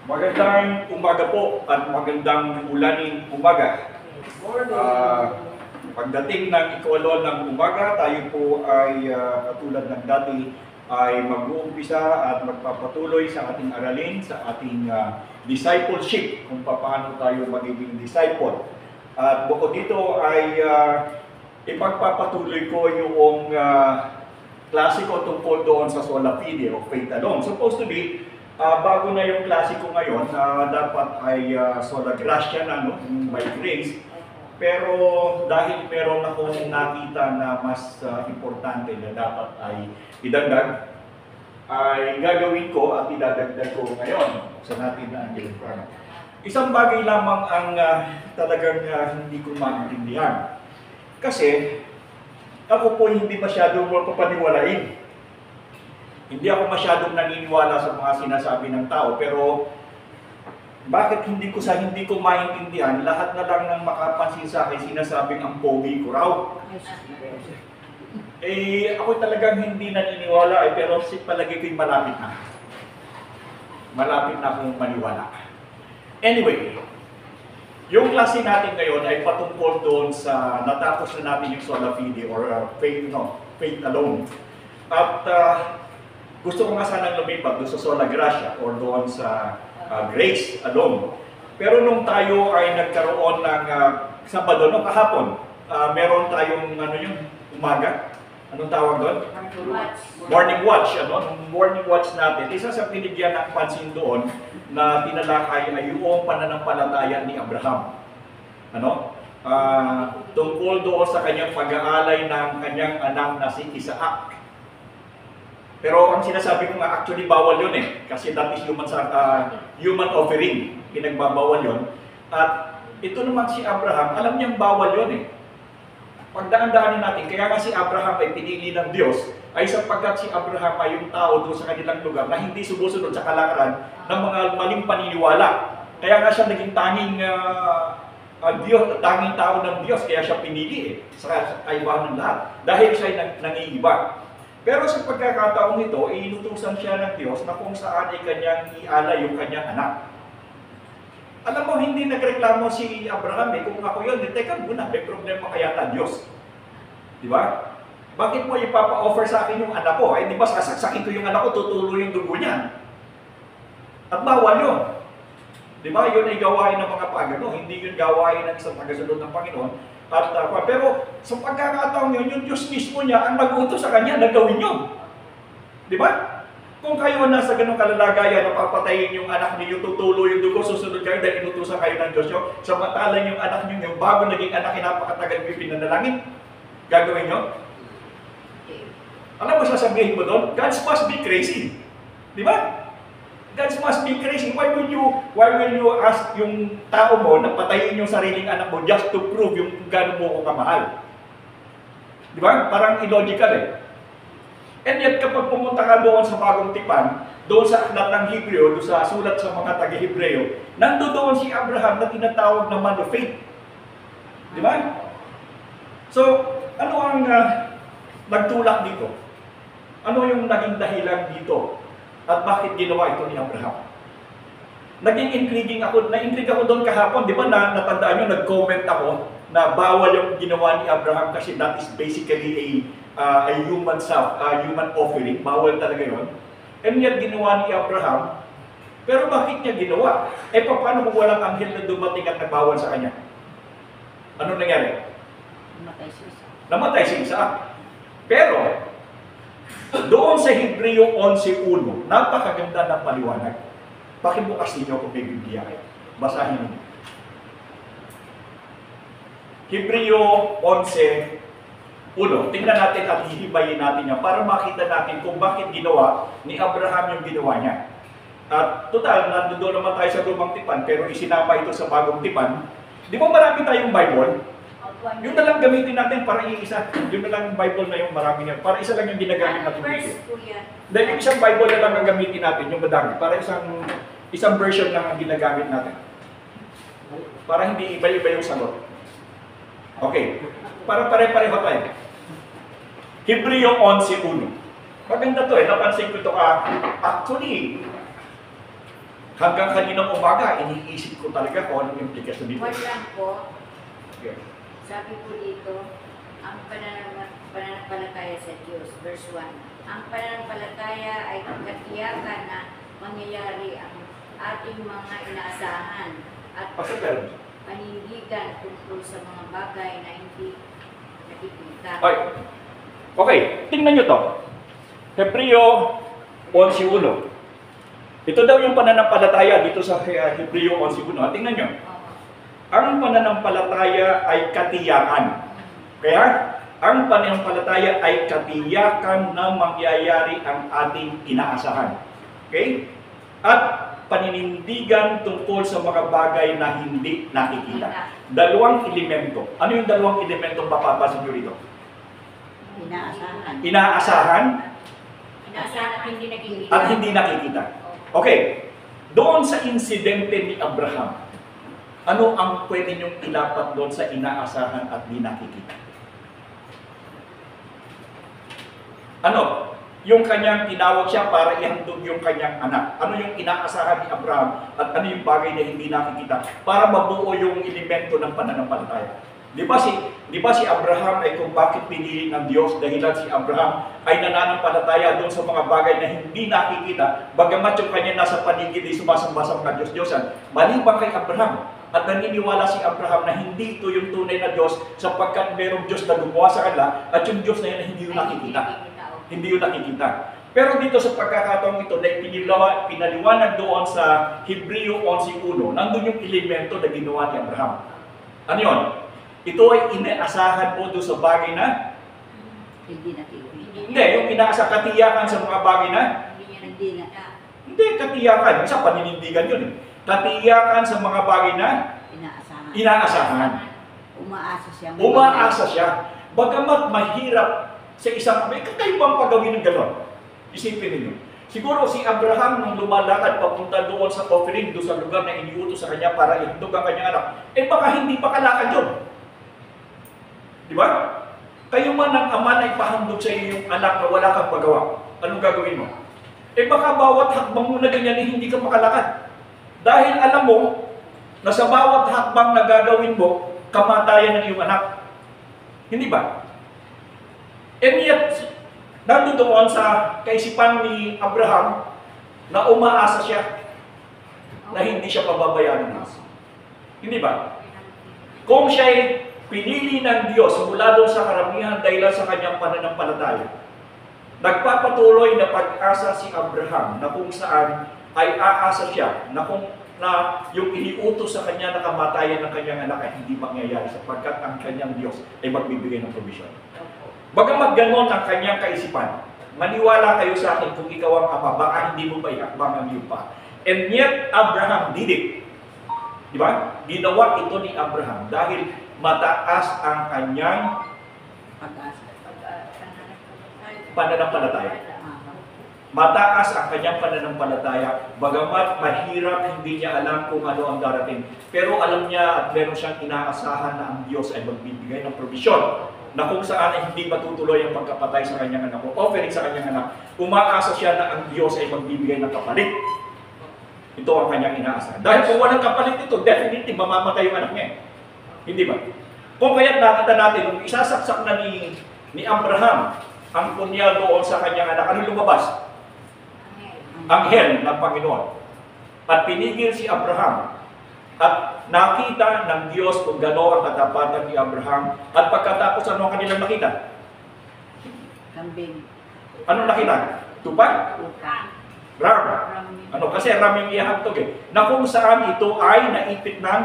Magandang umaga po at magandang ulaning umaga. Pagdating ng ikawalo ng umaga, tayo po ay katulad ng dati ay mag-uumpisa at magpapatuloy sa ating aralin, sa ating discipleship, kung paano tayo magiging disciple. At bukod dito ay ipagpapatuloy ko yung klase ko tungkol doon sa sola fide o faith alone. Supposed to be bago na yung klase ko ngayon, dapat ay sola gratia na, no? By grace. Pero dahil meron akong nakita na mas importante na dapat ay idagdag, ay gagawin ko at idadagdag ko ngayon sa natin na Anglican. Isang bagay lamang ang talagang hindi ko maintindihan. Kasi ako po hindi masyadong papaniwalain. Hindi ako masyadong naniniwala sa mga sinasabi ng tao, pero bakit hindi ko maintindihan, lahat na lang ng makapansin sa akin sinasabing ang pogi ko raw. Ako talagang hindi naniniwala, pero palagi ko'y malapit na. Malapit na akong maniwala. Anyway, yung klase natin ngayon ay patungkol doon sa natapos na natin yung sola fide or faith alone. At gusto ko nga sanang lumipat doon sa sola gratia or doon sa grace alone. Pero nung tayo ay nagkaroon ng Sabado, no, kahapon, meron tayong umaga. Anong tawag doon? Morning watch. Nung morning watch natin, isa sa binigyan ng pansin doon na tinalakay ay yung pananampalataya ni Abraham. Tungkol doon sa kanyang pag-aalay ng kanyang anak na si Isaac. Pero ang sinasabi ko nga, actually bawal yun kasi that is human offering, pinagbabawal yun. At ito naman si Abraham, alam niyang bawal yun Pagdaan-daanin natin, kaya nga si Abraham ay pinili ng Diyos, ay sapagkat si Abraham ay yung tao doon sa kanilang lugar na hindi sumusunod sa kalakaran ng mga maling paniniwala. Kaya nga siya naging tanging tanging tao ng Diyos, kaya siya pinili sa kaibahan ng lahat. Dahil siya ay nangiiba. Pero sa pagkakataong ito, inutusan siya ng Diyos na kung saan ay kanyang ialay yung kanyang anak. Alam mo, hindi nagreklamo si Abraham kung ako yun, teka muna, may problema kaya ta Diyos. Di ba? Bakit mo ipapa-offer sa akin yung anak ko? Di ba sasaksakin ko yung anak ko, tutulo yung dugo niyan. At bawal yun. Di ba? Yun ay gawain ng mga pagano, hindi yun gawain ng isang tagasunod ng Panginoon. Pero sa pagkakataon yun, yung Diyos mismo niya ang nag-utos sa kanya na gawin yun. Di ba? Kung kayo nasa ganong kalalagayan na papatayin yung anak niyo, tutulo yung dugo, susunod kayo dahil inutusan kayo ng Diyos nyo, samantalang yung anak niyo, yung bago naging anak, napakatagal yung pinanalangin, gagawin nyo? Alam mo sasabihin mo doon? God must be crazy. Di ba? God must be crazy. Why will you ask yung tao mo na patayin yung sariling anak mo just to prove yung gano'n mo ko kamahal? Di ba? Parang illogical And yet kapag pumunta ka doon sa Bagong Tipan, doon sa aklat ng Hebreo, doon sa sulat sa mga taga-Hebreo, nandoon si Abraham na tinatawag na man of faith. Di ba? So, ano ang nagtulak dito? Ano yung naging dahilan dito? At bakit ginawa ito ni Abraham? Naging intriguing ako, na-intrigue ako doon kahapon, di ba natandaan nyo, nag-comment ako na bawal yung ginawa ni Abraham kasi that is basically a human offering, bawal talaga yun. And yet ginawa ni Abraham, pero bakit niya ginawa? Paano kung walang anghel na dumating at nagbawal sa kanya? Ano nangyari? Namatay si Isaac. Pero, doon sa Hebreo 11:1, napakaganda ng paliwanag. Pakibukas ninyo kung may Biblia kayo. Basahin ninyo. Hebreo 11:1. Tingnan natin at hihibayin natin yan para makita natin kung bakit ginawa ni Abraham yung ginawa niya. At total, nandoon naman tayo sa Lumang Tipan, pero isinama ito sa Bagong Tipan. Di ba marami tayong Bible? Yun na lang gamitin natin para iisa. Yun na lang yung Bible na yung marami niya. Para isa lang yung ginagamit natin dito. Dahil yung isang Bible na lang ang gamitin natin, yung madami. Para isang version lang ang ginagamit natin. Para hindi iba-iba yung sagot. Okay. Para pare-pareho tayo. Hebreo 11:1. Maganda to napansin ko ito actually, Hanggang kaninang umaga, iniisip ko talaga kung anong implikasyon dito. One lang po, Okay. sabi po dito, ang pananampalataya sa Diyos, verse 1. Ang pananampalataya ay katiyakan na mangyayari ang ating mga inaasahan at Pastor Terence. panindigan tungkol sa mga bagay na hindi nakikita. Okay, tingnan nyo to. Hebreo 11:1. Ito daw yung pananampalataya dito sa Hebreo 11:1. Tingnan nyo. Oo. Ang pananampalataya ay katiyakan. Kaya, ang pananampalataya ay katiyakan na mangyayari ang ating inaasahan. Okay? At paninindigan tungkol sa mga bagay na hindi nakikita. Dalawang elemento. Ano yung dalawang elemento papapasin nyo rito? Inaasahan. Inaasahan Inaasahan at hindi nakikita. at hindi nakikita. Okay. Doon sa insidente ni Abraham, ano ang pwede niyong ilapat doon sa inaasahan at di nakikita? Ano? Yung kanyang tinawag siya para ihandog yung kanyang anak. Ano yung inaasahan ni Abraham at ano yung bagay na hindi nakikita para mabuo yung elemento ng pananampalataya. Di ba si Abraham ay kung bakit pinili ng Diyos dahilan si Abraham ay nananampalataya doon sa mga bagay na hindi nakikita, bagamat yung kanya nasa paligid ay sumasamba sa mga Diyos-Diyosan. Maliban kay Abraham. At naniniwala si Abraham na hindi ito yung tunay na Diyos sapagkat mayroong Diyos na gumawa sa kanila at yung Diyos na yun ay hindi yung nakikita. Hindi yung nakikita. Pero dito sa pagkakataong ito na pinaliwanag doon sa Hebreo 11:1, nandun yung elemento na ginawa ni Abraham. Ano yun? Ito ay inaasahan mo doon sa bagay na Hindi nakikita. hindi, yung inaasahan katiyakan sa mga bagay na Hindi na. hindi, katiyakan. Isa paninindigan yun eh. Katiyakan sa mga bagay na Inaasahan. inaasahan. Umaasa siya. Umaasa siya. Bagamat mahirap sa isang, may kakaibang pagawin ng gano'n. Isipin ninyo. Siguro si Abraham nung lumalakad papunta doon sa offering, doon sa lugar na iniutos sa kanya para ihandog ang kanyang anak, baka hindi pa kalakad yun. Di ba? Kayo man ang ama na ipahandog sa iyo yung anak na wala kang pagawa. Anong gagawin mo? Baka bawat hakbang mo na ganyan hindi ka makalakad. Dahil alam mo na sa bawat hakbang na gagawin mo, kamatayan ng iyong anak. Hindi ba? And yet, nandoon sa kaisipan ni Abraham na umaasa siya na hindi siya pababayaan ng Diyos. Hindi ba? Kung siya'y pinili ng Diyos mula doon sa karamihan dahil sa kanyang pananampalataya, nagpapatuloy na pag-asa si Abraham na kung saan ay aasa siya na yung iniutos sa kanya na kamatayan ng kanyang anak ay hindi mangyayari sapagkat ang kanyang Diyos ay magbibigay ng provision. Bagamat ganon ang kanyang kaisipan, maniwala kayo sa akin kung ikaw ang ama, baka hindi mo ba iakbang ang iyong pa. And yet, Abraham did it. Di ba? Ginawa ito ni Abraham dahil mataas ang kanyang pananampalataya. Mataas ang kanyang pananampalataya, bagamat mahirap, hindi niya alam kung ano ang darating. Pero alam niya at meron siyang inaasahan na ang Diyos ay magbibigay ng provision na kung saan ay hindi matutuloy ang pagkapatay sa kanyang anak o offering sa kanyang anak. Umaasa siya na ang Diyos ay magbibigay ng kapalit. Ito ang kanyang inaasahan. Dahil kung walang kapalit ito, definitely mamamatay yung anak niya. Hindi ba? Kung kaya't nakita natin, nung isasaksak na ni Abraham ang punyal doon sa kanyang anak, ano lumabas? Anghel ng Panginoon. At pinigil si Abraham. At nakita ng Diyos kung gano'n ang katapatan ni Abraham. At pagkatapos, ano ang kanilang nakita? Kambing. Ano nakita? Tupad? Ram. Ano? Kasi ram yung ihagtog eh. Na kung saan ito ay naipit ng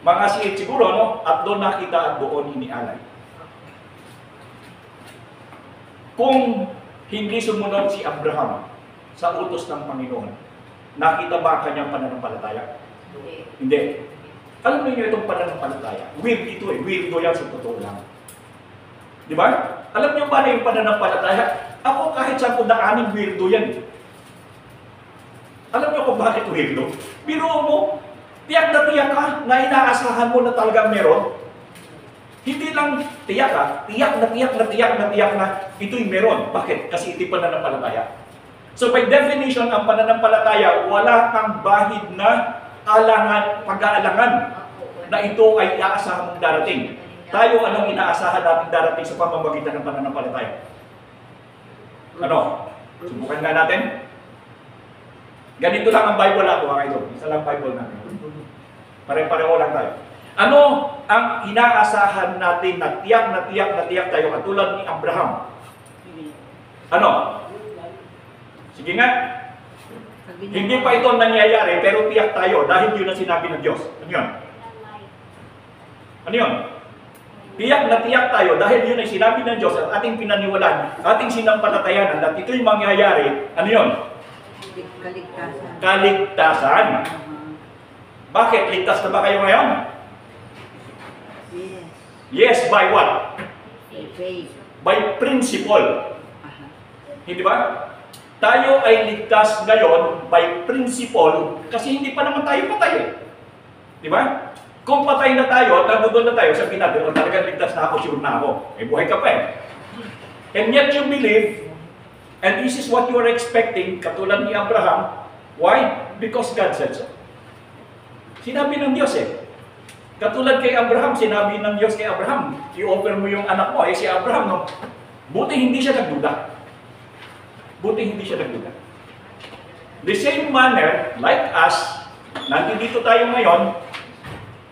mga siit siguro, no? At doon nakita at doon inialay. Kung hindi sumunod si Abraham sa utos ng Panginoon, nakita ba ang kanyang pananampalataya? Hindi. Alam niyo itong pananampalataya. Weird ito eh. Weirdo yan sa totoo lang. Di ba? Alam niyo ba na yung pananampalataya? Ako kahit saan ko daanin, weirdo yan. Alam niyo kung bakit weirdo? Biro mo, tiyak na tiyak ka na inaasahan mo na talagang meron. Hindi lang tiyak ka, tiyak na tiyak na tiyak na tiyak na ito'y meron. Bakit? Kasi ito'y pananampalataya. So by definition, ang pananampalataya, wala kang bahid na pag-aalangan na ito ay iaasahan mong darating. Tayo, anong inaasahan natin darating sa pamamagitan ng pananampalataya? Ano? Subukan nga natin. Ganito lang ang Bible ako, mga idol. Isa lang Bible natin. Pare-pareho lang tayo. Ano ang inaasahan natin na tiyak tayo katulad ni Abraham? Ano? Sige nga. Hindi pa ito nangyayari, pero tiyak tayo dahil yun ang sinabi ng Diyos. Ano yun? Ano yun? Tiyak tayo dahil yun ay sinabi ng Diyos at ating pinaniwalaan, ating sinampalatayanan at ito'y mangyayari. Ano yun? Kaligtasan. Kaligtasan. Bakit? Ligtas na ba kayo ngayon? Yes. Yes, by what? Faith. By principle. Hindi ba? Tayo ay ligtas ngayon by principle kasi hindi pa naman tayo patay eh. Di ba? Kung patay na tayo at nandun na tayo, sabihin natin, oh, talagang ligtas na ako, sure na ako. Eh, buhay ka pa eh. And yet you believe, and this is what you are expecting, katulad ni Abraham. Why? Because God said so. Sinabi ng Diyos eh. Katulad kay Abraham, sinabi ng Diyos kay Abraham, i-offer mo yung anak mo. Eh si Abraham, no? Buti hindi siya nagduda. Buti hindi siya nagduda. The same manner, like us, nandito tayo ngayon,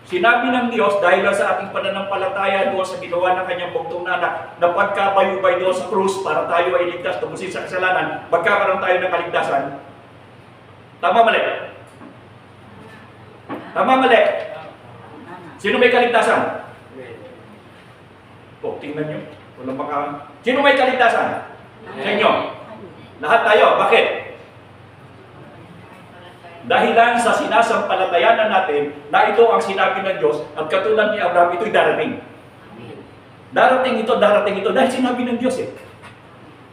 sinabi ng Diyos dahil sa ating pananampalataya doon sa ginawa ng kanyang bugtong na anak, na pagkabayubay doon sa krus para tayo ay ligtas, tubusin sa kasalanan, magkakaroon tayo ng kaligtasan. Tama mali? Tama mali? Sino may kaligtasan? Oh, tingnan nyo. Walang baka... Sino may kaligtasan? Sa inyo? Lahat tayo. Bakit? Dahilan sa sinasampalatayanan natin na ito ang sinabi ng Diyos at katulad ni Abraham, ito'y darating. Darating ito dahil sinabi ng Diyos eh.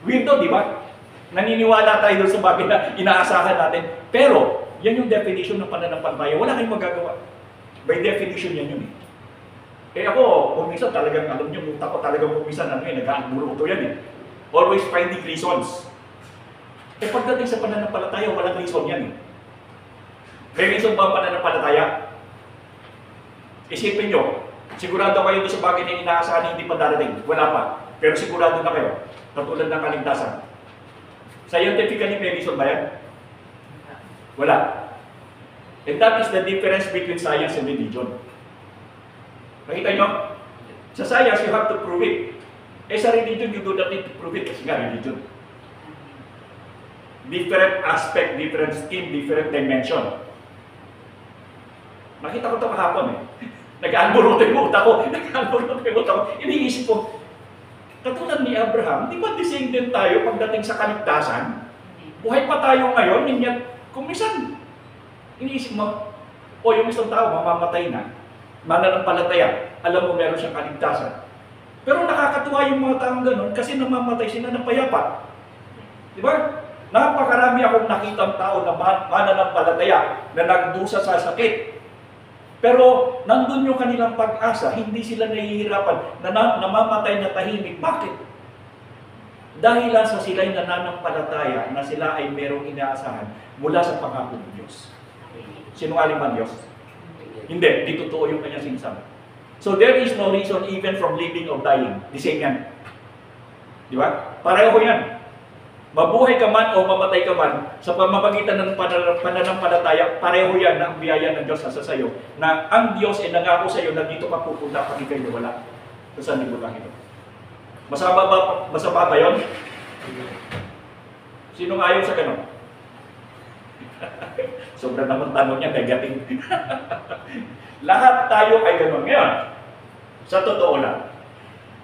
Weirdo, di ba? Naniniwala tayo doon sa bagay na inaasahan natin. Pero, yan yung definition ng pananampalataya. Wala kayong magagawa. By definition yan yun eh. Eh ako, kung minsan talagang alam nyo, yung tako talagang kung minsan nag-aanggulo yan eh. Always finding reasons. Eh pagdating sa pananampalataya, walang reason yan eh. May reason ba ang pananampalataya? Isipin nyo, sigurado kayo doon sa bagay na inaasahan na hindi pa darating. Wala pa. Pero sigurado na kayo. Katulad ng kaligtasan. Scientifically, may reason ba yan? Wala. And that is the difference between science and religion. Nakita nyo? Sa science, you have to prove it. Eh sa religion, you do not need to prove it kasi nga religion. Different aspect, different scheme, different dimension. Nakita ko ito kahapon eh. Nag-alburuto yung utak ko. Iniisip ko, katulad ni Abraham, di ba descendant tayo pagdating sa kaligtasan? Buhay pa tayo ngayon, and kung minsan, iniisip mo, o yung isang tao, mamamatay na, mananampalataya, alam mo meron siyang kaligtasan. Pero nakakatuwa yung mga taong ganun kasi namamatay sila ng payapa. Di ba? Napakarami akong nakitang tao na mananampalataya na nagdusa sa sakit. Pero nandun yung kanilang pag-asa, hindi sila nahihirapan na namamatay na tahimik. Bakit? Dahil lang sa sila'y nananampalataya na sila ay merong inaasahan mula sa pangako ng Diyos. Sinungaling man Diyos? Hindi, di totoo yung kanyang sinasabi. So there is no reason even from living or dying. The same yan. Di ba? Pareho yan. Mabuhay ka man o mamatay ka man, sa pamamagitan ng pananampalataya, pareho yan na ang biyaya ng Diyos nasa sayo, na ang Diyos ay nangako sa iyo na dito ka pupunta pag ikay nawala. So saan libutang ito? Masama ba yun? Sinong ayaw sa ganun? Sobrang naman tanong niya, negating. Lahat tayo ay ganun. Ngayon, sa totoo lang,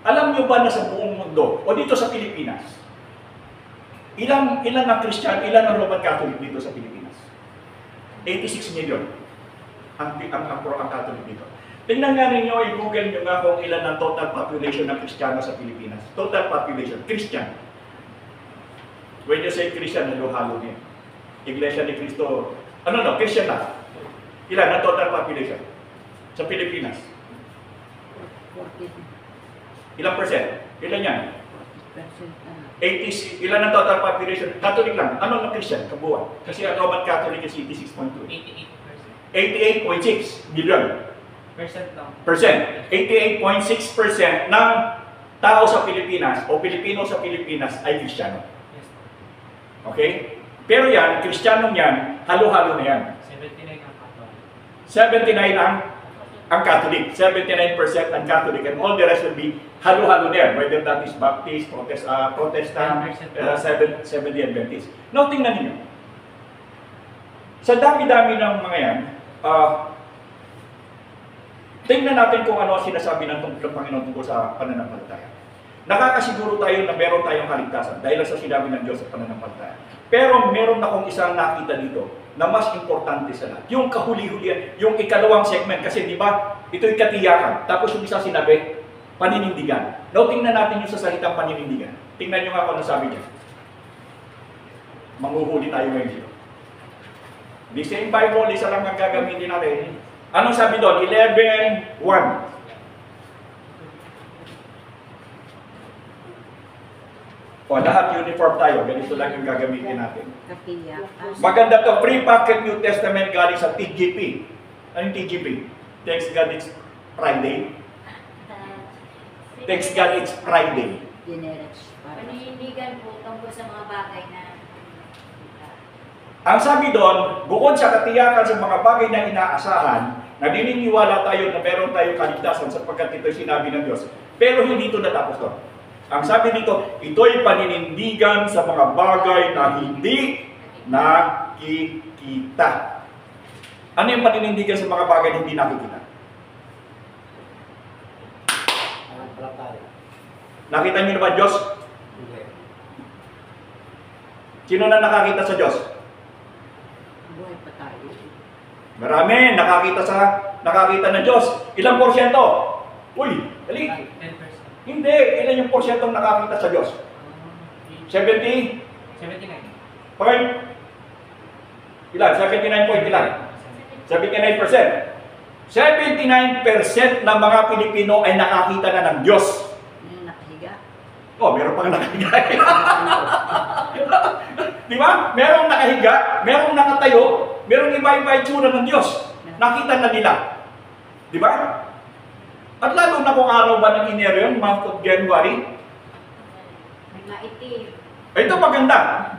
alam niyo ba na sa buong mundo, o dito sa Pilipinas, ilang ang Christian, ilang ang Roman Catholic dito sa Pilipinas? 86 million ang Catholic dito. Tingnan nga ninyo, i-google nyo nga kung ilan ang total population ng Kristiyano sa Pilipinas. Total population, Christian. When you say Christian, halo-halo niya. Iglesia ni Cristo, Christian na. Ilan ang total population sa Pilipinas? Ilang percent? Ilan yan? 80, ilan ang total population? Catholic lang. Ano ng Christian? Kabuuan. Kasi ang Roman Catholic is 86.2. 88.6 million. Percent lang. Percent. 88.6% ng tao sa Pilipinas o Pilipino sa Pilipinas ay Kristiyano. Yes po. Okay? Pero yan, Kristiyanong yan, halo-halo na yan. 79 ang kapal. 79 ang Catholic. 79% ang Catholic and all the rest will be halo-halo na yan. Whether that is Baptist, Protestant, Seventh-day Adventist. Now, tingnan niyo. Sa dami-dami ng mga yan, tingnan natin kung ano ang sinasabi ng Panginoon tungkol sa pananampalataya. Nakakasiguro tayo na meron tayong kaligtasan dahil sa sinabi ng Diyos sa pananampalataya. Pero meron akong isang nakita dito na mas importante sa lahat. Yung kahuli-hulian, yung ikalawang segment. Kasi di ba, ito'y katiyakan. Tapos yung isa sinabi, paninindigan. Now, tingnan natin yung sa salitang paninindigan. Tingnan nyo nga kung ano sabi niya. Manghuhuli tayo ngayon dito. The same Bible, isa lang ang gagamitin natin. Anong sabi doon? 11:1. O, lahat uniform tayo. Ganito lang yung gagamitin natin. Maganda to. Pre-packet New Testament galing sa TGP. Ano yung TGP? Thanks God it's Friday. Thanks God it's Friday. Paninindigan po tungkol sa mga bagay na Ang sabi doon, bukod sa katiyakan sa mga bagay na inaasahan, naniniwala tayo na meron tayong kaligtasan sapagkat ito'y sinabi ng Diyos. Pero hindi ito natapos doon. Ang sabi dito, ito'y paninindigan sa mga bagay na hindi nakikita. Ano yung paninindigan sa mga bagay na hindi nakikita? Nakita niyo na ba Diyos? Sino na nakakita sa Diyos? buhay pa tayo. Marami nakakita ng Diyos. Ilang porsyento? Uy, dali. 10%. Hindi, ilan yung porsyentong nakakita sa Diyos? 70? 79. Point? Ilan? 79 point ilan? 79%. 79% ng mga Pilipino ay nakakita na ng Diyos. Nakahiga. Oh, meron pang nakahiga. Di ba? Merong nakahiga, merong nakatayo, merong iba-iba itsura ng Diyos. Nakita na nila. Di ba? At lalo na kung araw ba ng Enero yun, month of January. Maitim. Ito maganda.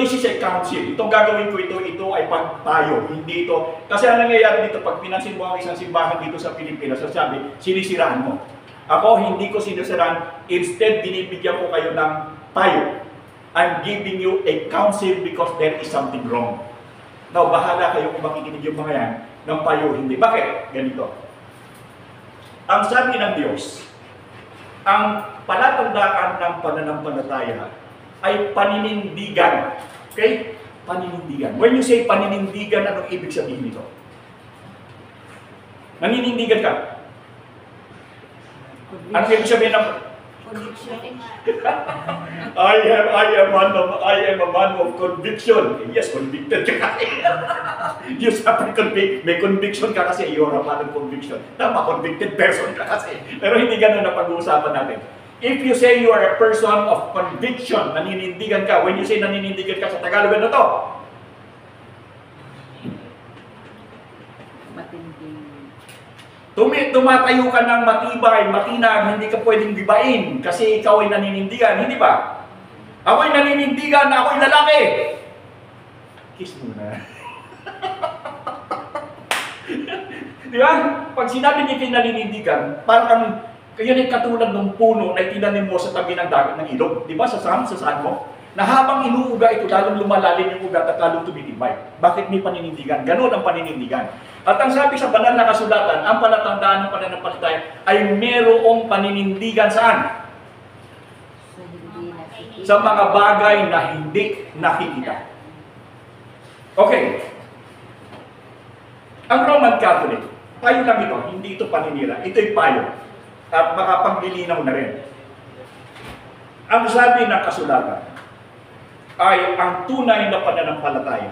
This is a council. Itong gagawin ko ito ay pagtayo. Hindi ito. Kasi ang nangyayari dito, pag pinansin mo ang isang simbahan dito sa Pilipinas, sabi, sinisiraan mo. Ako, hindi ko sinisiraan. Instead, binibigyan ko kayo ng payo. I'm giving you a counsel because there is something wrong. Now, bahala kayo kung makikinig yung mga yan ng payo, hindi. Bakit? Ganito. Ang sabi ng Diyos, ang palatandaan ng pananampalataya ay paninindigan. Okay? Paninindigan. When you say paninindigan, anong ibig sabihin nito? Naninindigan ka. Ano ibig sabihin ng I am a man of conviction. Yes, convicted ka kasi. You suffer may conviction ka kasi you're a man of conviction. Tama, convicted person ka kasi. Pero hindi ganun na pag-uusapan natin. If you say you are a person of conviction, naninindigan ka. When you say naninindigan ka sa Tagalog, ano to? Tumatayo ka ng matibay, matinag, hindi ka pwedeng gibain kasi ikaw ay naninindigan, hindi ba? Ako ay naninindigan, ako ay lalaki. Kiss mo na. Di ba? Pag sinabi niya kayo naninindigan, parang yun ay katulad ng puno na itinanim mo sa tabi ng dagat ng ilog. Di ba? Sa saan mo? Na habang inuuga ito, lalong lumalalim yung ugat at lalong tumitibay. Bakit may paninindigan? Ganun ang paninindigan. At ang sabi sa banal na kasulatan, ang palatandaan ng pananampalataya ay merong paninindigan saan? Sa mga bagay na hindi nakikita. Okay. Ang Roman Catholic, payo lang ito, hindi ito paninira, ito'y payo. At makapaglilinaw na rin. Ang sabi ng kasulatan ay ang tunay na pananampalataya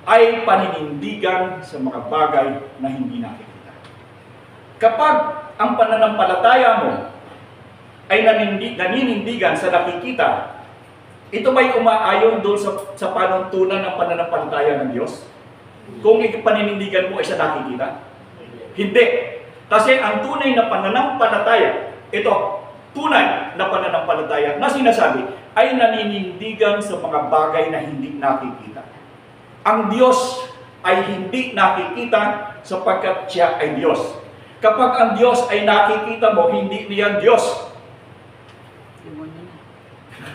ay paninindigan sa mga bagay na hindi nakikita. Kapag ang pananampalataya mo ay naninindigan sa nakikita, ito ba'y umaayon doon sa panuntunan ng pananampalataya ng Diyos? Kung ipaninindigan mo ay sa nakikita? Hindi. Kasi ang tunay na pananampalataya, ito, tunay na pananampalataya na sinasabi, ay naninindigan sa mga bagay na hindi nakikita. Ang Diyos ay hindi nakikita sapagkat Siya ay Diyos. Kapag ang Diyos ay nakikita mo, hindi niya Diyos.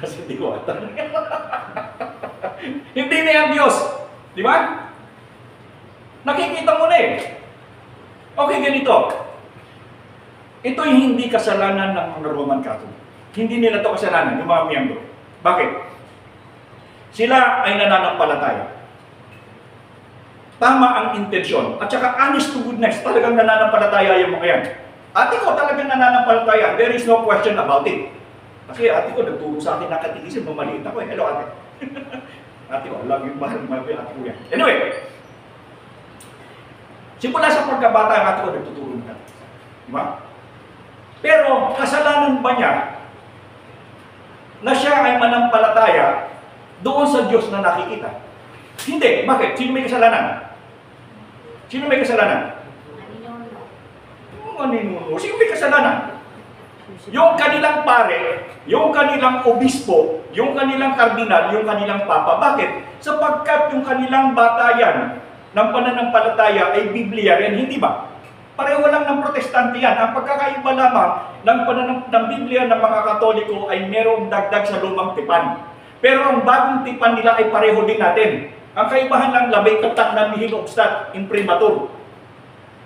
Kasi diwata. Hindi niya Diyos. Di ba? Nakikita mo na eh. Okay, ganito. Ito'y hindi kasalanan ng mga Roman Catholic. Hindi nila ito kasalanan, yung mga miyembro. Bakit? Sila ay nananampalataya. Tama ang intensyon. At saka honest to goodness, talagang nananampalataya yung mga yan. Ate ko talagang nananampalataya. There is no question about it. Kasi ate ko nagturo sa akin ng katikisim, mamaliit ako eh. Hello ate. Ate ko, love you, mahal yung ate ko yan. Anyway, simula sa pagkabata, ang ate ko nagtuturo ng katikisim. Diba? Pero, kasalanan ba niya na siya ay manampalataya doon sa Diyos na nakikita? Hindi. Bakit? Sino may kasalanan? Sino may kasalanan? Maninuno. Sino may kasalanan? Yung kanilang pare, yung kanilang obispo, yung kanilang kardinal, yung kanilang papa. Bakit? Sapagkat yung kanilang batayan ng pananampalataya ay Biblia rin, hindi ba? Pareho lang ng protestante yan. Ang pagkakaiba lamang ng Biblia ng mga Katoliko ay merong dagdag sa lumang tipan. Pero ang bagong tipan nila ay pareho din natin. Ang kaibahan lang labay tatak ng nihil obstat imprimatur.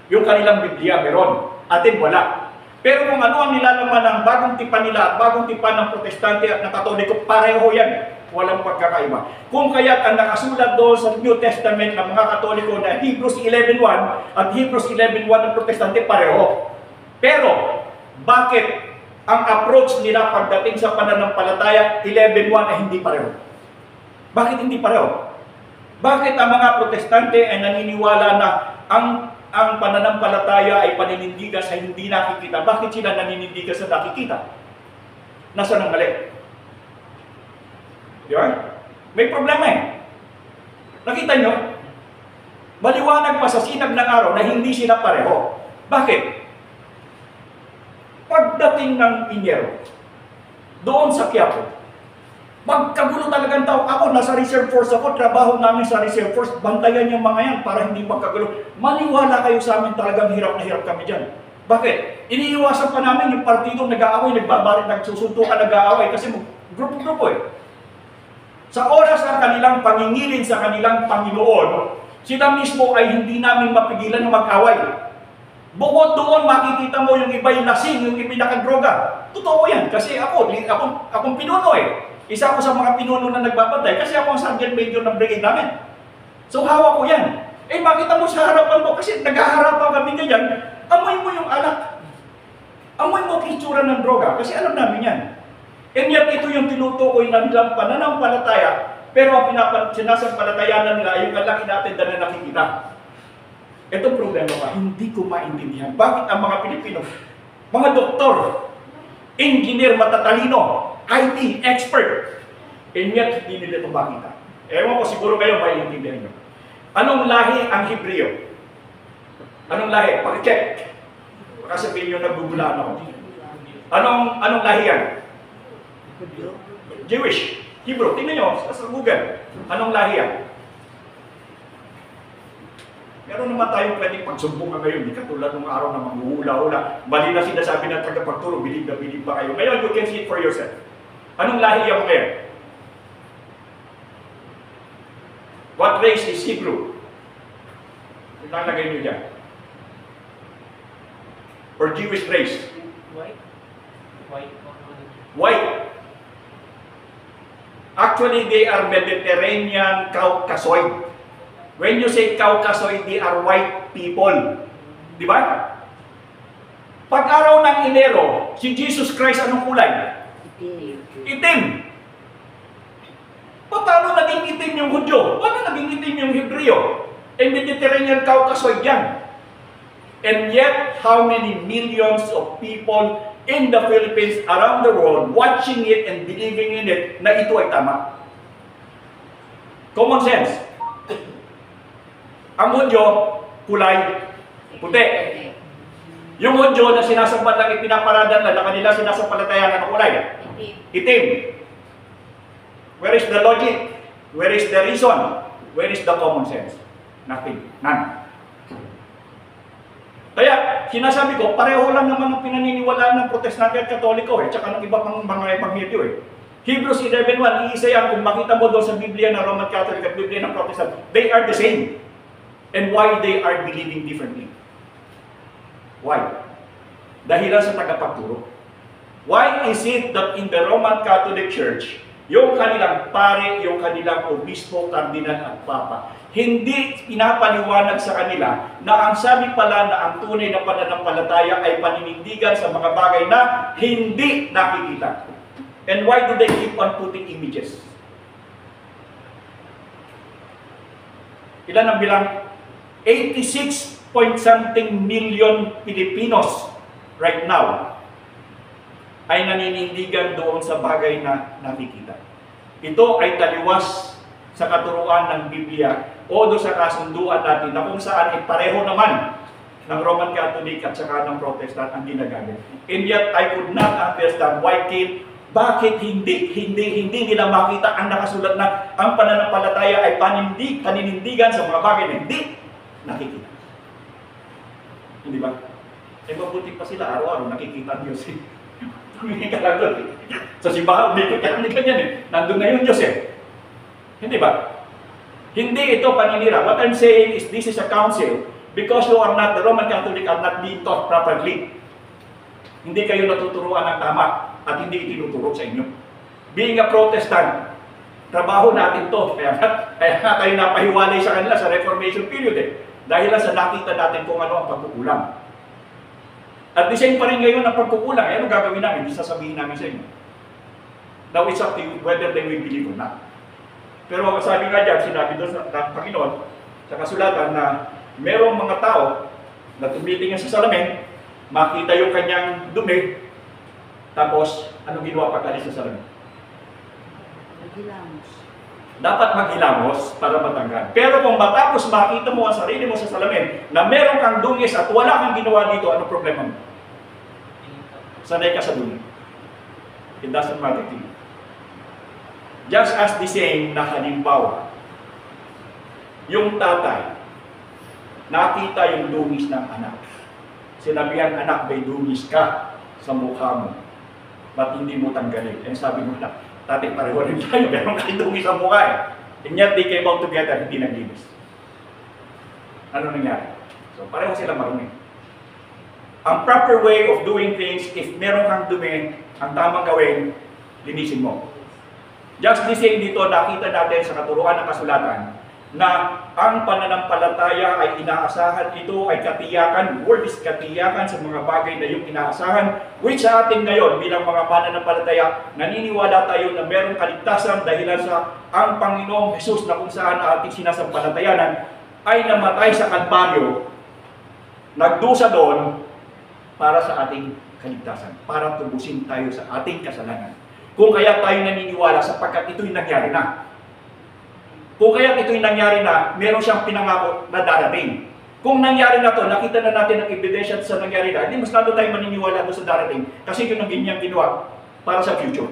Yung kanilang Biblia meron. Atin wala. Pero kung ano ang nilalaman ng bagong tipan nila at bagong tipan ng protestante at ng Katoliko, pareho yan. Walang pagkakaiba. Kung kaya't ang nakasulat doon sa New Testament ng mga Katoliko na Hebrews 11.1 at Hebrews 11.1 ng protestante, pareho. Pero, bakit ang approach nila pagdating sa pananampalataya 11.1 ay hindi pareho? Bakit hindi pareho? Bakit ang mga protestante ay naniniwala na ang pananampalataya ay paninindigan sa hindi nakikita? Bakit sila naninindigan sa nakikita? Nasaan ang mali? Di ba? May problema eh. Nakita nyo? Maliwanag pa sa sinag ng araw na hindi sila pareho. Bakit? Pagdating ng Inyero, doon sa Quiapo, magkagulo talagang tao. Ako, nasa reserve force ako, trabaho namin sa reserve force, bantayan yung mga yan para hindi magkagulo. Maniwala kayo sa amin, talagang hirap na hirap kami dyan. Bakit? Iniiwasan pa namin yung partidong nag-aaway, nagbabarit, nagsusuntukan, nag-aaway, kasi grupo-grupo eh. Sa oras ng kanilang pangingilin sa kanilang Panginoon, sila mismo ay hindi namin mapigilan na mag-away. Bukod doon, makikita mo yung iba'y lasing, yung iba'y nakadroga. Totoo yan, kasi akong pinuno eh. Isa ako sa mga pinuno na nagbabantay kasi ako ang sergeant major ng brigade namin. So hawak ko yan. Eh makita mo sa harapan mo kasi naghaharapan kami ganyan, amoy mo yung alak. Amoy mo kitsura ng droga kasi alam namin yan. And yet ito yung tinutukoy na nilang pananampalataya, pero ang sinasampalatayanan nila ay yung kalaki natin na nakikita. Itong problema ba? Hindi ko maintindihan. Bakit ang mga Pilipino, mga doktor, engineer matatalino, IT expert, and yet hindi nila ito makita? Ewan ko, siguro kayo maintindihan nyo. Anong lahi ang Hebreo? Anong lahi? Pag-check. Baka sabihin nyo nagbubulaan ako. Anong lahi yan? Jewish. Hebrew. Tingnan nyo sa Google. Anong lahi yan? Meron naman tayong pwedeng pagsumbungan ngayon. Di katulad ng araw na maghuhula-hula. Mali na sinasabi ng tagapagturo, bilib na bilib ba kayo? Ngayon, you can see it for yourself. Anong lahi yan ngayon? What race is Hebrew? Nalagay nyo dyan. Or Jewish race? White. White. White. Actually, they are Mediterranean Caucasoid. When you say Caucasoid, they are white people. Di ba? Pag-araw ng Enero, si Jesus Christ anong kulay? Itim. Paano naging itim yung Hudyo? Paano naging itim yung Hebreo? Eh, Mediterranean Caucasoid yan. And yet, how many millions of people in the Philippines, around the world, watching it and believing in it, na ito ay tama? Common sense. Ang Hudyo, kulay puti. Yung Hudyo na sinasampan lang ipinaparadan na kanila sinasampalatayan ng kulay itim. Where is the logic? Where is the reason? Where is the common sense? Nothing. None. Kaya, sinasabi ko, pareho lang naman ang pinaniniwalaan ng Protestante at Katoliko tsaka ng iba pang mga ebanghelyo Hebrews 11:1, iisa yan, kung makita mo doon sa Biblia ng Roman Catholic at Biblia ng Protestant, they are the same. And why they are believing differently? Why? Dahilan sa tagapagturo. Why is it that in the Roman Catholic Church, yung kanilang pare, yung kanilang obispo, kardinal at papa, hindi pinapaliwanag sa kanila na ang sabi pala na ang tunay na pananampalataya ay paninindigan sa mga bagay na hindi nakikita. And why do they keep on putting images? Ilan ang bilang? 86 point something million Filipinos right now ay naninindigan doon sa bagay na nakikita. Ito ay taliwas sa katuruan ng Biblia o doon sa kasunduan natin na kung saan ay pareho naman ng Roman Catholic at saka ng Protestant ang ginagamit. And yet, I could not understand why bakit hindi nila makita ang nakasulat na ang pananampalataya ay paninindigan sa mga bagay na hindi nakikita. Hindi ba? Eh, mabuti pa sila, araw-araw nakikita ang Diyos. Tumingin ka lang doon. Sa simbahan, may ganyan Nandun na yung Diyos Hindi ba? Hindi ito paninira. What I'm saying is this is a counsel because you are not, the Roman Catholic are not being taught properly. Hindi kayo natuturuan ng tama at hindi itinuturo sa inyo. Being a Protestant, trabaho natin to. Kaya nga tayo napahiwalay sa kanila sa Reformation period Dahil lang sa nakita natin kung ano ang pagkukulang. At the same pa rin ngayon ang pagkukulang. Ano gagawin namin? Sasabihin namin sa inyo. Now it's up to you whether they will believe or not. Pero sabi nga dyan, sinabi doon ng Panginoon sa kasulatan na merong mga tao na tumitingin sa salamin, makita yung kanyang dumi, tapos anong ginawa pagkalis sa salamin? Maghilamos. Dapat maghilamos para matanggal. Pero kung matapos makita mo ang sarili mo sa salamin na meron kang dungis at wala kang ginawa dito, ano problema mo? Sanay ka sa dumi. It doesn't matter to you. Just as the same na halimbawa, yung tatay, nakita yung dungis ng anak. Sinabihan, anak, may dungis ka sa mukha mo. Ba't hindi mo tanggalin? And sabi mo na, tatay, pareho rin tayo, meron kayong dungis sa mukha And yet, they came out together, hindi naglinis. Ano nangyari? So, pareho sila marumi. Ang proper way of doing things, if meron kang dumi, ang tamang gawin, linisin mo. Just the same dito, nakita natin sa katuruan ng kasulatan na ang pananampalataya ay inaasahan, ito ay katiyakan, word is katiyakan sa mga bagay na yung inaasahan, which sa atin ngayon bilang mga pananampalataya, naniniwala tayo na merong kaligtasan dahilan sa ang Panginoong Jesus na kung saan ating sinasampalatayanan ay namatay sa Kalbaryo, nagdusa doon para sa ating kaligtasan, para tubusin tayo sa ating kasalanan. Kung kaya tayo naniniwala sapagkat ito'y nangyari na. Kung kaya ito'y nangyari na, meron siyang pinangako na darating. Kung nangyari na to, nakita na natin ang ebidensya sa nangyari na, hindi mas lalo tayo maniniwala doon sa darating kasi yun ang ganyang ginawa para sa future.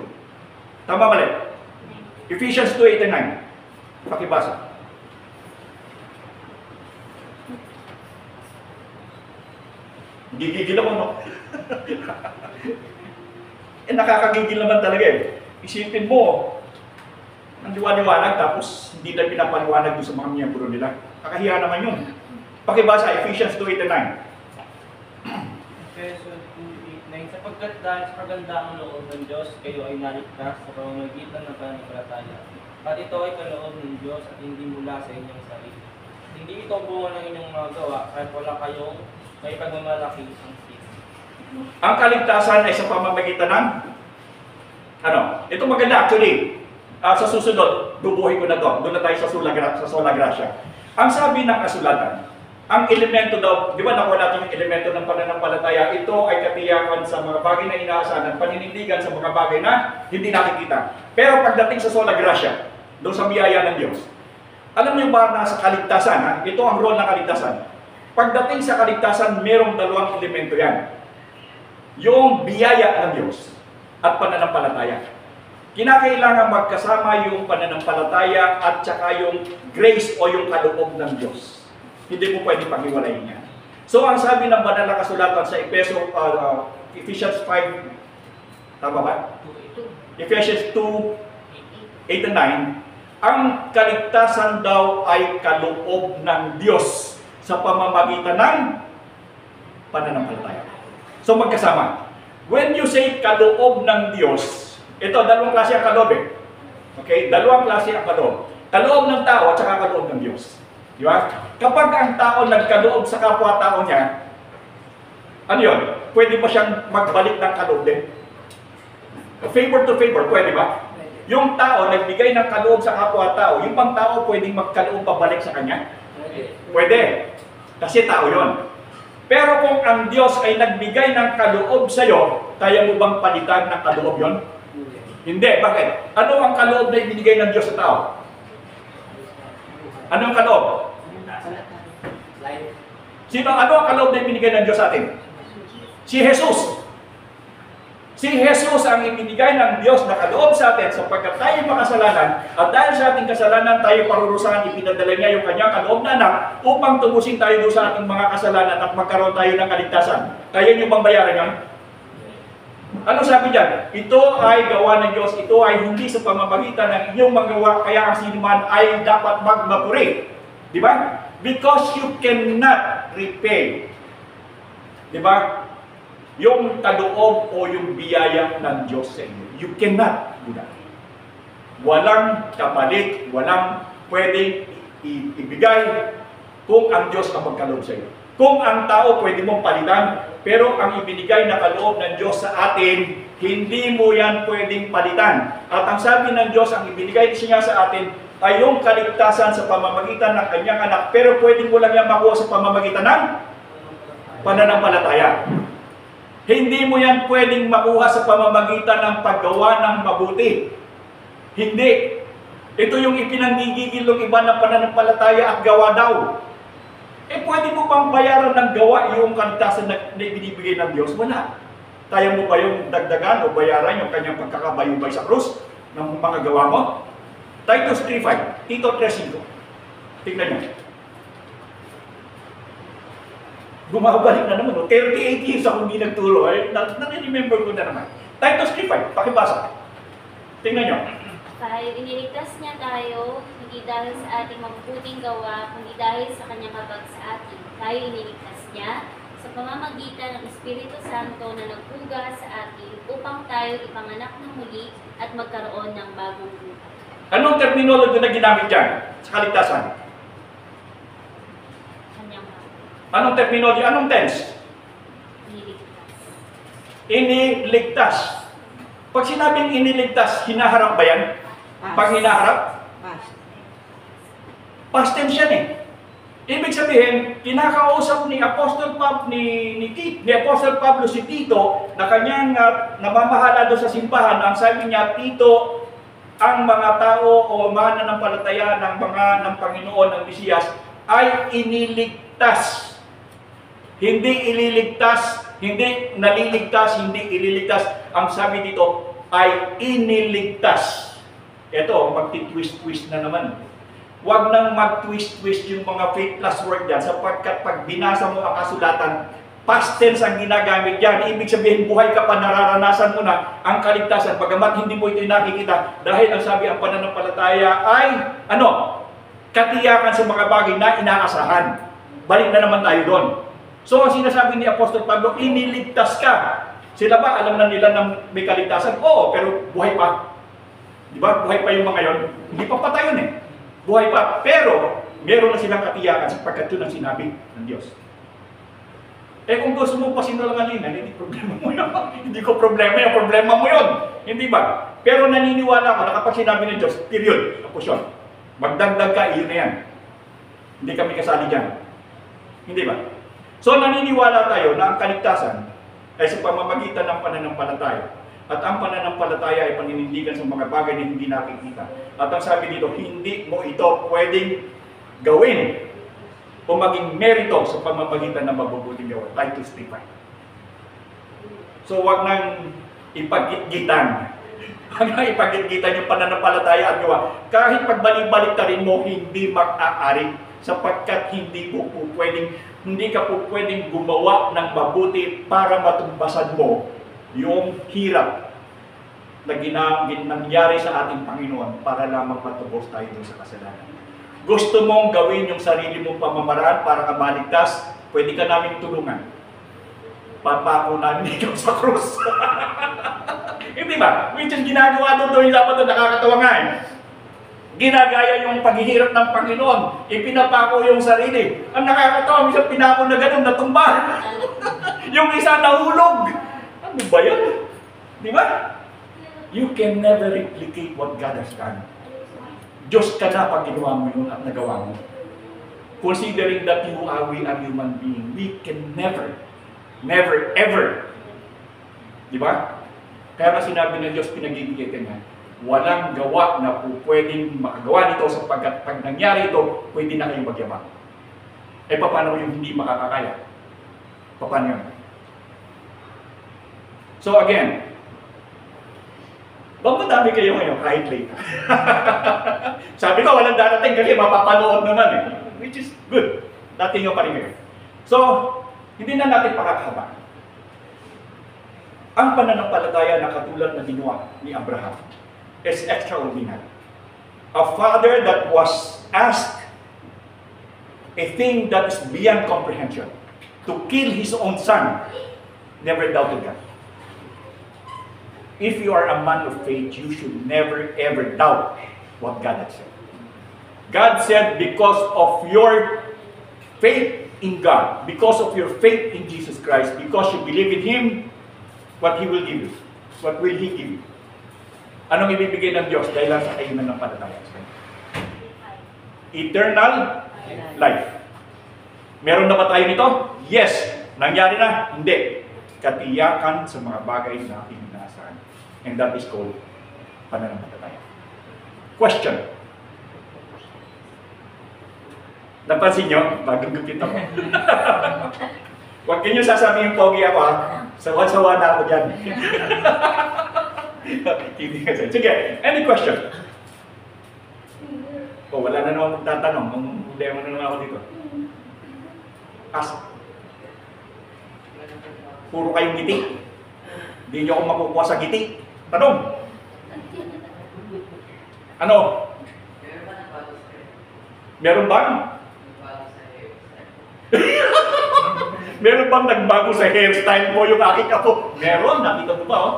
Tama mali? Ephesians 2:8-9. Pakibasa. Gigigil ako, no? Nakakagigil naman talaga Isipin mo, ang liwanag tapos hindi na pinapaliwanag doon sa mga miyembro nila. Kakahiya naman yun. Pakibasa, Ephesians 2:8-9. Ephesians 2:8-9. Sapagkat dahil sa kagandahang loob ng Diyos, kayo ay naligtas sa pamamagitan ng pananampalataya. At ito ay kaloob ng Diyos at hindi mula sa inyong sarili. Hindi ito bunga ng inyong mga gawa, kahit wala kayong may pagmamalaki ang sin. Ang kaligtasan ay sa pamamagitan ng ito maganda actually. Sa susunod, bubuhay ko na to. Doon na tayo sa sola gracia. Ang sabi ng kasulatan, ang elemento daw, di ba nakuha natin yung elemento ng pananampalataya, ito ay katiyakan sa mga bagay na inaasahan, paninindigan sa mga bagay na hindi nakikita. Pero pagdating sa sola gracia, doon sa biyaya ng Diyos, alam niyo ba na sa kaligtasan, ha? Ito ang role ng kaligtasan. Pagdating sa kaligtasan, merong dalawang elemento yan. Yung biyaya ng Diyos at pananampalataya. Kinakailangan magkasama yung pananampalataya at saka yung grace o yung kaloob ng Diyos. Hindi mo pwede paghiwalayin niya. So, ang sabi ng banal na kasulatan sa Ephesians 5, tama ba? Ephesians 2, 8 and 9, ang kaligtasan daw ay kaloob ng Diyos sa pamamagitan ng pananampalataya. So, magkasama. When you say kaloob ng Diyos, ito, dalawang klase ang kaloob eh. Okay? Dalawang klase ang kaloob. Kaloob ng tao at saka kaloob ng Diyos. Di ba? Kapag ang tao nagkaloob sa kapwa-tao niya, ano yun? Pwede ba siyang magbalik ng kaloob din? Favor to favor, pwede ba? Yung tao nagbigay ng kaloob sa kapwa-tao, yung pang tao pwedeng magkaloob pabalik sa kanya? Pwede. Kasi tao yon. Pero kung ang Diyos ay nagbigay ng kaloob sa iyo, kaya mo bang palitan ng kaloob yon? Hindi. Bakit? Ano ang kaloob na ibinigay ng Diyos sa tao? Ano ang kaloob? Ano ang kaloob na ibinigay ng Diyos sa atin? Si Jesus. Si Jesus ang ibinigay ng Diyos na kaloob sa atin sapagkat tayo makasalanan at dahil sa ating kasalanan tayo parurusahan, ipinadala niya yung kanyang kaloob na anak upang tubusin tayo doon sa ating mga kasalanan at magkaroon tayo ng kaligtasan. Kaya niyo bang bayaran yan? Ano sabi diyan? Ito ay gawa ng Diyos, ito ay hindi sa pamamagitan ng inyong magawa, kaya ang sinuman ay dapat magmapuri. Di ba? Because you cannot repay. Di ba? Yung kaloob o yung biyaya ng Diyos sa inyo. You cannot do that. Walang kapalit, walang pwedeng ibigay kung ang Diyos ang magkaloob sa iyo. Kung ang tao pwede mong palitan, pero ang ibinigay na kaloob ng Diyos sa atin, hindi mo yan pwedeng palitan. At ang sabi ng Diyos, ang ibinigay niya sa atin, ay yung kaligtasan sa pamamagitan ng kanyang anak, pero pwede mo lang yan makuha sa pamamagitan ng pananampalataya. Hindi mo yan pwedeng makuha sa pamamagitan ng paggawa ng mabuti. Hindi. Ito yung ipinanggigigil ng iba ng pananampalataya at gawa daw. Pwede mo bang bayaran ng gawa yung kaligtasan na ibinibigay ng Diyos? Wala. Kaya mo ba yung dagdagan o bayaran yung kanyang pagkakabayubay sa krus ng mga gawa mo? Titus 3:5, Tito 3:5. Tignan nyo. Bumabalik na naman. 38 years ako hindi nagturo. Nare-remember ko na naman. Titus 3:5, pakibasa. Tingnan nyo. Dahil iniligtas niya tayo, hindi dahil sa ating mabubuting gawa, kundi dahil sa kanyang habag sa atin. Tayo iniligtas niya sa pamamagitan ng Espiritu Santo na nagpuga sa atin upang tayo ipanganak ng muli at magkaroon ng bagong buhay. Anong terminology na ginamit dyan sa kaligtasan? Kanyang habag. Anong terminology? Anong tense? Iniligtas. Iniligtas. Pag sinabing iniligtas, hinaharap ba yan? Pag hinaharap? Past tense yan eh. Ibig sabihin, kinakausap ni Apostol Pablo, ni Apostol Pablo si Tito na kanyang namamahala doon sa simbahan. Ang sabi niya, Tito, ang mga tao o mga nanampalataya ng Panginoon, ng Mesiyas, ay iniligtas. Hindi ililigtas, hindi naliligtas, hindi ililigtas. Ang sabi dito ay iniligtas. Ito, magti-twist-twist na naman. Huwag nang mag-twist-twist yung mga faith plus word dyan sapagkat pag binasa mo ang kasulatan, past tense ang ginagamit dyan. Ibig sabihin, buhay ka pa, nararanasan mo na ang kaligtasan. Pagamat hindi mo ito nakikita dahil ang sabi ang pananampalataya ay, katiyakan sa mga bagay na inaasahan. Balik na naman tayo doon. So, ang sinasabi ni Apostol Pablo, iniligtas ka. Sila ba, alam na nila ng may kaligtasan? Oo, pero buhay pa. Di ba? Buhay pa yung mga yon. Hindi pa patay yun eh. Buhay pa. Pero, meron na silang katiyakan sapagkat yun ang sinabi ng Diyos. Kung gusto mo pa sinulangalinan, hindi problema mo yun. Hindi ko problema yung problema mo yun. Hindi ba? Pero naniniwala ako na kapag sinabi ng Diyos, period, tapos yun. Magdagdag ka, iyon na yan. Hindi kami kasali dyan. Hindi ba? So naniniwala tayo na ang kaligtasan ay sa pamamagitan ng pananampalataya. At ang pananampalataya ay paninindigan sa mga bagay na hindi nakikita. At ang sabi dito, hindi mo ito pwedeng gawin o maging merito sa pamamagitan ng mabubuting gawa. Titus 3:5. So wag nang ipagitgitan. Wag nang ipagitgitan yung pananampalataya at gawa. Kahit pagbalik-balik ta rin mo, hindi mag-aari sapagkat hindi ka po pwedeng gumawa ng mabuti para matumbasan mo yung hirap na nangyari sa ating Panginoon para lamang matubos tayo doon sa kasalanan. Gusto mong gawin yung sarili mong pamamaraan para ka maligtas, pwede ka namin tulungan. Papako namin ikaw sa krus. Hindi ba? Which is ginagawa doon yung dapat na nakakatawa nga eh. Ginagaya yung paghihirap ng Panginoon. Ipinapako yung sarili. Ang nakakatawa, minsan pinako na ganun, natumba. Yung isa nahulog. Ano ba yun? Di ba? You can never replicate what God has done. Diyos ka na pag ginawa mo yun at nagawa mo. Considering that we are human being, we can never, ever. Di ba? Kaya nga sinabi ng Diyos, pinagigigay ka niya, walang gawa na po pwedeng makagawa nito sapagkat pag nangyari ito, pwede na kayong magyabang. Eh paano yung hindi makakakaya? Paano yun? So again, bang madami kayo ngayon kahit late? Sabi ko, walang darating kasi mapapanood naman eh. Which is good. Dating nyo pa rin kayo. So, hindi na natin pakakahaba. Ang pananampalataya na katulad na ginawa ni Abraham is extraordinary. A father that was asked a thing that is beyond comprehension, to kill his own son, never doubted God. If you are a man of faith, you should never ever doubt what God has said. God said, because of your faith in God, because of your faith in Jesus Christ, because you believe in Him, what He will give you. What will He give you? Anong ibibigay ng Diyos dahil lang sa kainan ng palataya? Eternal life. Meron na ba tayo nito? Yes. Nangyari na? Hindi. Katiyakan sa mga bagay na ating inaasahan. And that is called pananampalataya. Question. Napansin nyo? Bagong gupit ako. Huwag niyo sasabihin pogi ako ha. Sawa-sawa na ako dyan. Sige, any question? Oh, wala na naman magtatanong. Problema na naman ako dito. Ask. Puro kayong ngiti. Hindi niyo ako makukuha sa ngiti. Tanong. Ano? Meron bang? Meron bang nagbago sa hairstyle mo yung aking apo? Meron, nakita mo ba oh?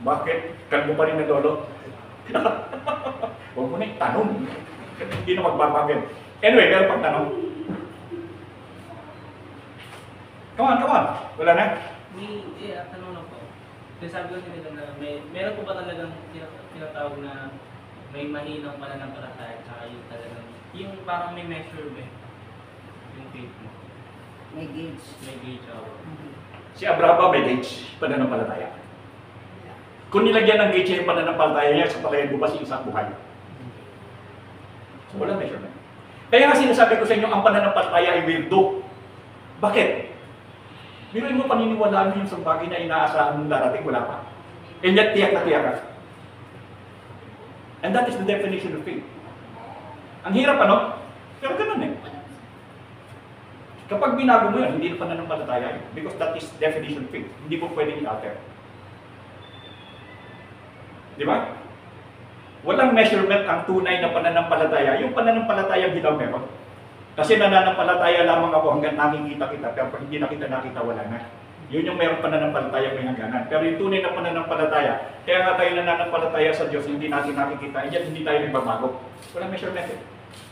Bakit? Kalbo pa rin na lolo? Huwag mo na tanong. Hindi na magbabagal. Anyway, meron pang tanong. Come on. Wala na? Tanong lang po. Kasi sabi ko nila na meron po ba talagang tinatawag na may mahinang pananampalataya tsaka yung talagang, yung parang may measure ba yung faith mo? May gauge. May gauge ako. Si Abraham may gauge, pananampalataya. Kung nilagyan ng gauge yung pananampalataya niya, sa palayan mo ba si isang buhay? So wala measurement. Kaya nga sinasabi ko sa inyo, ang pananampalataya ay weirdo. Bakit? Biruin mo, paniniwalaan mo yung sa bagay na inaasahan mong darating, wala pa. And yet, tiyak na tiyak ka. And that is the definition of faith. Ang hirap ano? Pero ganun eh. Kapag binago mo yan, hindi na pananampalataya yun. Because that is definition of faith. Hindi mo pwedeng i-alter. Di ba? Walang measurement ang tunay na pananampalataya. Yung pananampalataya bilang meron. Kasi nananampalataya lamang ako hanggang nakikita kita. Pero pag hindi na kita nakita, wala na. Yun yung meron pananampalataya may hangganan. Pero yung tunay na pananampalataya, kaya nga tayo nananampalataya sa Diyos, hindi natin nakikita. And hindi tayo nagbabago. Walang measurement eh.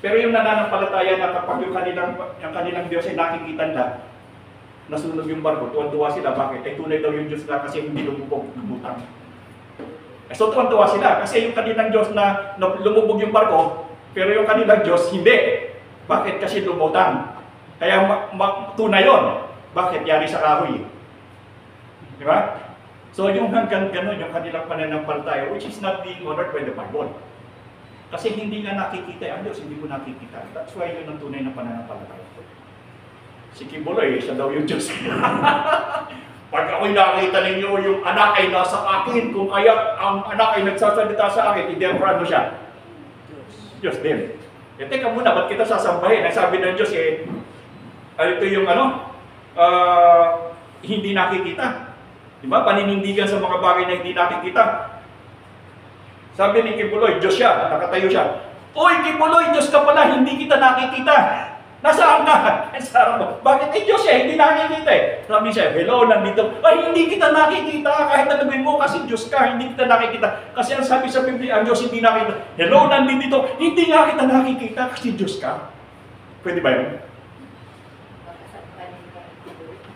Pero yung nananampalataya na kapag yung kanilang Diyos ay nakikita nila, nasunog yung barko, tuwan-tuwa sila. Bakit? Ay tunay daw yung Diyos na kasi hindi lumubog, lumutang. So tuwan-tuwa sila kasi yung kanilang Diyos na lumubog yung barko, pero yung kanilang Diyos hindi. Bakit? Kasi lumutang. Kaya tunay yun. Bakit? Yari sa kahoy. Di ba? So yung hanggang ganun, yung kanilang pananampalataya, which is not being honored by the Bible. Kasi hindi nga nakikita, ang Diyos hindi mo nakikita. That's why yun ang tunay na pananampalataya. Si Kibuloy, siya daw yung Diyos. Pag ako'y nakita ninyo, yung anak ay nasa akin, kung kaya ang anak ay nagsasalita sa akin, hindi ang ano siya? Diyos din. E teka muna, ba't kita sasambahin? Ang sabi ng Diyos ito yung hindi nakikita. Diba? Paninindigan sa mga bagay na hindi nakikita. Sabi ni Kibuloy, Diyos siya, nakatayo siya. Uy, Kibuloy, Diyos ka pala, hindi kita nakikita. Nasaan ka? Sarap mo. Bakit Diyos siya, hindi nakikita Sabi siya, hello, nandito. Ay, hindi kita nakikita. Kahit na gawin mo kasi Diyos ka, hindi kita nakikita. Kasi ang sabi sa Biblia, ang Diyos hindi nakikita. Hello, nandito. Hindi nga kita nakikita kasi Diyos ka. Pwede ba yun?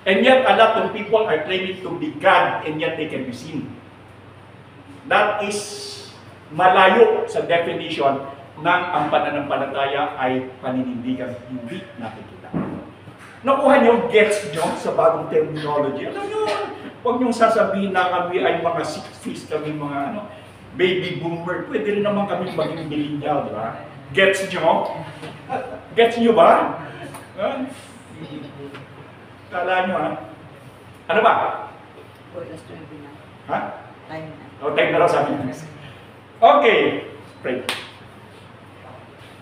And yet, a lot of people are claiming to be God, and yet they can be seen. That is malayo sa definition ng ang pananampalataya ay paninindigan hindi nakikita. Nakuha niyo, gets niyo sa bagong terminology. Alam niyo, huwag niyong sasabihin na kami ay mga 60s, kami mga baby boomer. Pwede rin naman kami maging millennial, di ba? Gets niyo? Gets niyo ba? Kala niyo, Ano ba? Ha? Time na raw sabi niyo. Okay. Pray.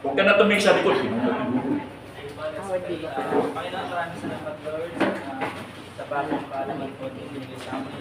Huwag ka na tumingin sa likod. Panginoon, maraming salamat, Lord, sa bagong kaalaman po na ibinigay sa amin.